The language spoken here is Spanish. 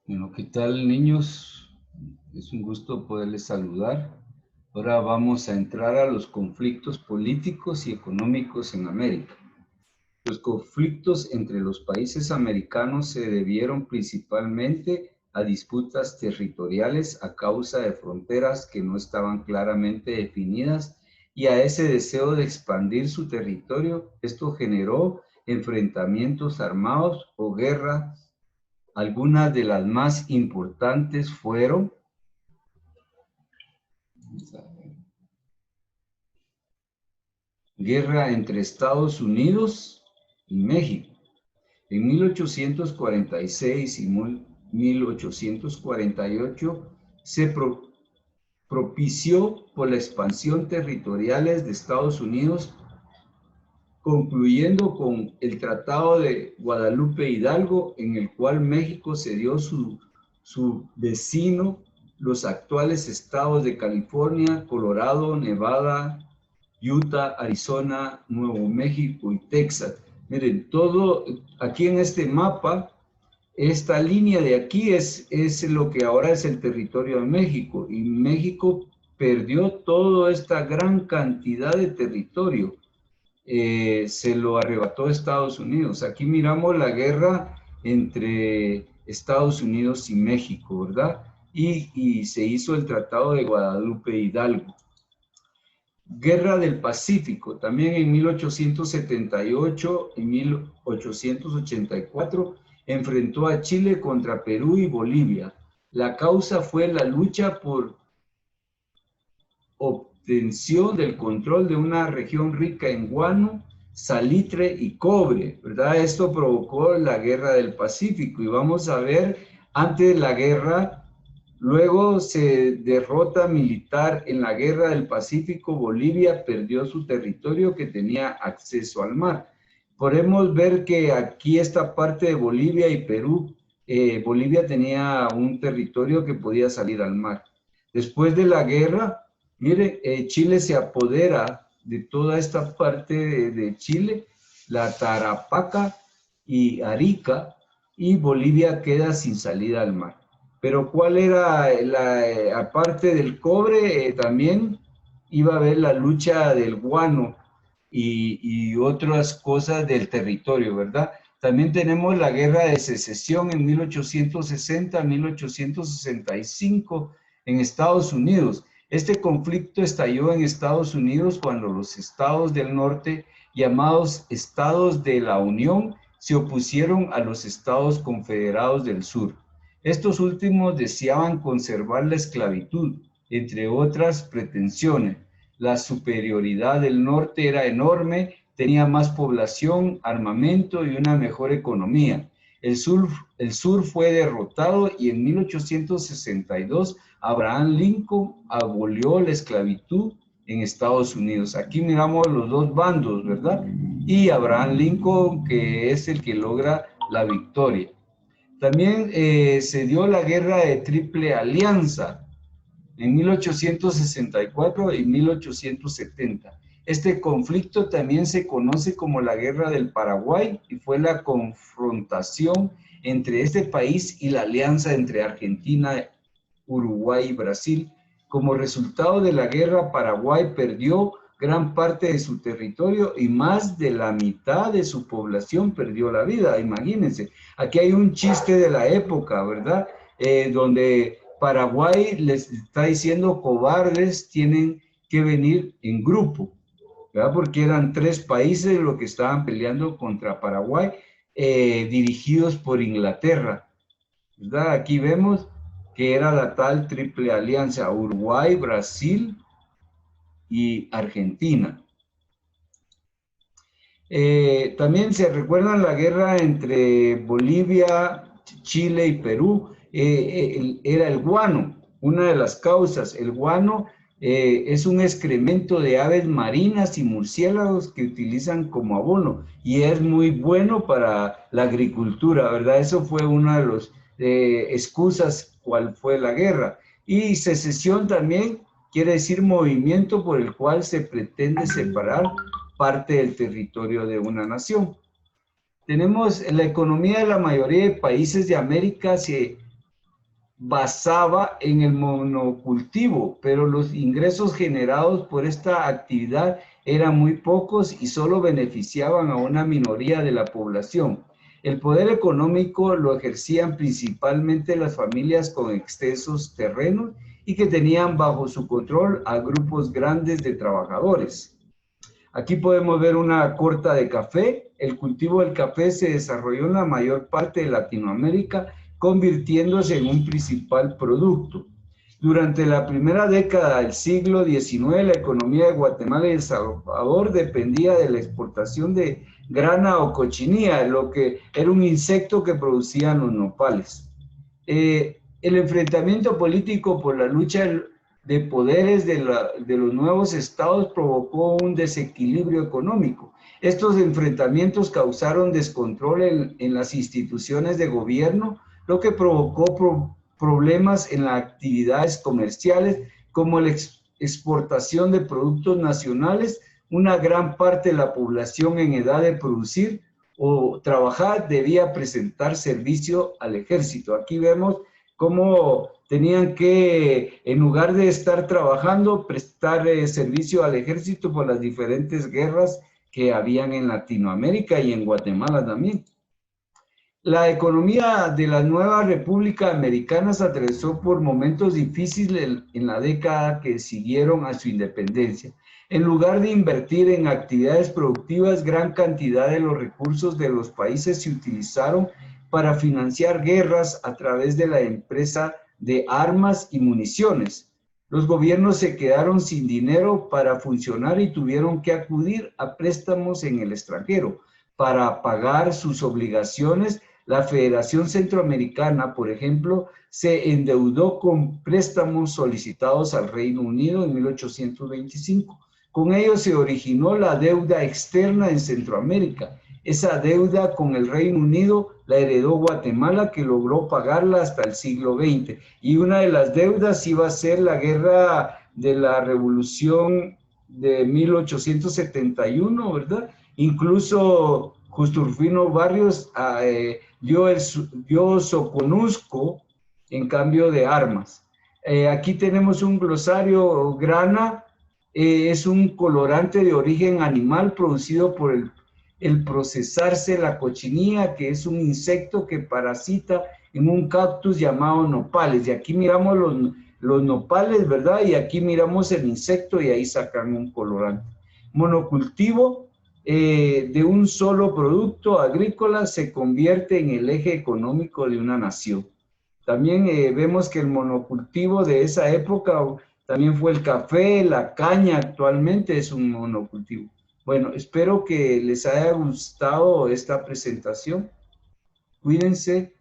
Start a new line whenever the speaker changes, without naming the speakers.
Bueno, ¿qué tal, niños? Es un gusto poderles saludar. Ahora vamos a entrar a los conflictos políticos y económicos en América. Los conflictos entre los países americanos se debieron principalmente a disputas territoriales a causa de fronteras que no estaban claramente definidas y a ese deseo de expandir su territorio. Esto generó enfrentamientos armados o guerra. Algunas de las más importantes fueron guerra entre Estados Unidos y México. En 1846 y 1848 se propició por la expansión territoriales de Estados Unidos, concluyendo con el Tratado de Guadalupe Hidalgo, en el cual México cedió su vecino, los actuales estados de California, Colorado, Nevada, Utah, Arizona, Nuevo México y Texas. Miren, todo aquí en este mapa, esta línea de aquí es lo que ahora es el territorio de México, y México perdió toda esta gran cantidad de territorio. Se lo arrebató Estados Unidos. Aquí miramos la guerra entre Estados Unidos y México, ¿verdad? Y se hizo el Tratado de Guadalupe Hidalgo. Guerra del Pacífico, también en 1878 y 1884, enfrentó a Chile contra Perú y Bolivia. La causa fue la lucha por obtención del control de una región rica en guano, salitre y cobre, ¿verdad? Esto provocó la Guerra del Pacífico y vamos a ver, antes de la guerra, luego se derrota militar en la Guerra del Pacífico, Bolivia perdió su territorio que tenía acceso al mar. Podemos ver que aquí esta parte de Bolivia y Perú, Bolivia tenía un territorio que podía salir al mar. Después de la guerra, mire, Chile se apodera de toda esta parte de Chile, la Tarapaca y Arica, y Bolivia queda sin salida al mar. Pero ¿cuál era aparte del cobre? También iba a haber la lucha del guano y otras cosas del territorio, ¿verdad? También tenemos la guerra de secesión en 1860-1865 en Estados Unidos. Este conflicto estalló en Estados Unidos cuando los estados del norte, llamados estados de la Unión, se opusieron a los estados confederados del sur. Estos últimos deseaban conservar la esclavitud, entre otras pretensiones. La superioridad del norte era enorme, tenía más población, armamento y una mejor economía. El sur fue derrotado y en 1862 Abraham Lincoln abolió la esclavitud en Estados Unidos. Aquí miramos los dos bandos, ¿verdad? Y Abraham Lincoln, que es el que logra la victoria. También se dio la guerra de Triple Alianza en 1864 y 1870. Este conflicto también se conoce como la Guerra del Paraguay y fue la confrontación entre este país y la alianza entre Argentina, Uruguay y Brasil. Como resultado de la guerra, Paraguay perdió gran parte de su territorio y más de la mitad de su población perdió la vida. Imagínense, aquí hay un chiste de la época, ¿verdad? Donde Paraguay les está diciendo cobardes, tienen que venir en grupo, ¿verdad? Porque eran 3 países los que estaban peleando contra Paraguay, dirigidos por Inglaterra, ¿verdad? Aquí vemos que era la tal Triple Alianza, Uruguay, Brasil y Argentina. También se recuerdan la guerra entre Bolivia, Chile y Perú. Era el guano, una de las causas. El guano es un excremento de aves marinas y murciélagos que utilizan como abono y es muy bueno para la agricultura, ¿verdad? Eso fue una de las excusas cuál fue la guerra. Y secesión también quiere decir movimiento por el cual se pretende separar parte del territorio de una nación. Tenemos la economía de la mayoría de países de América se basaba en el monocultivo, pero los ingresos generados por esta actividad eran muy pocos y solo beneficiaban a una minoría de la población. El poder económico lo ejercían principalmente las familias con extensos terrenos y que tenían bajo su control a grupos grandes de trabajadores. Aquí podemos ver una corta de café. El cultivo del café se desarrolló en la mayor parte de Latinoamérica, convirtiéndose en un principal producto. Durante la primera década del siglo XIX, la economía de Guatemala y El Salvador dependía de la exportación de grana o cochinilla, lo que era un insecto que producían los nopales. El enfrentamiento político por la lucha de poderes de los nuevos estados provocó un desequilibrio económico. Estos enfrentamientos causaron descontrol en las instituciones de gobierno, lo que provocó problemas en las actividades comerciales como la exportación de productos nacionales. Una gran parte de la población en edad de producir o trabajar debía presentar servicio al ejército. Aquí vemos cómo tenían que, en lugar de estar trabajando, prestar servicio al ejército por las diferentes guerras que habían en Latinoamérica y en Guatemala también. La economía de la nueva República Americana se atravesó por momentos difíciles en la década que siguieron a su independencia. En lugar de invertir en actividades productivas, gran cantidad de los recursos de los países se utilizaron para financiar guerras a través de la empresa de armas y municiones. Los gobiernos se quedaron sin dinero para funcionar y tuvieron que acudir a préstamos en el extranjero para pagar sus obligaciones. La Federación Centroamericana, por ejemplo, se endeudó con préstamos solicitados al Reino Unido en 1825. Con ello se originó la deuda externa en Centroamérica. Esa deuda con el Reino Unido la heredó Guatemala, que logró pagarla hasta el siglo XX. Y una de las deudas iba a ser la guerra de la Revolución de 1871, ¿verdad? Incluso Justo Rufino Barrios dio Soconusco en cambio de armas. Aquí tenemos un glosario. Grana es un colorante de origen animal producido por el procesarse la cochinilla, que es un insecto que parasita en un cactus llamado nopales. Y aquí miramos los nopales, ¿verdad? Y aquí miramos el insecto y ahí sacan un colorante. Monocultivo de un solo producto agrícola se convierte en el eje económico de una nación. También vemos que el monocultivo de esa época también fue el café, la caña actualmente es un monocultivo. Bueno, espero que les haya gustado esta presentación. Cuídense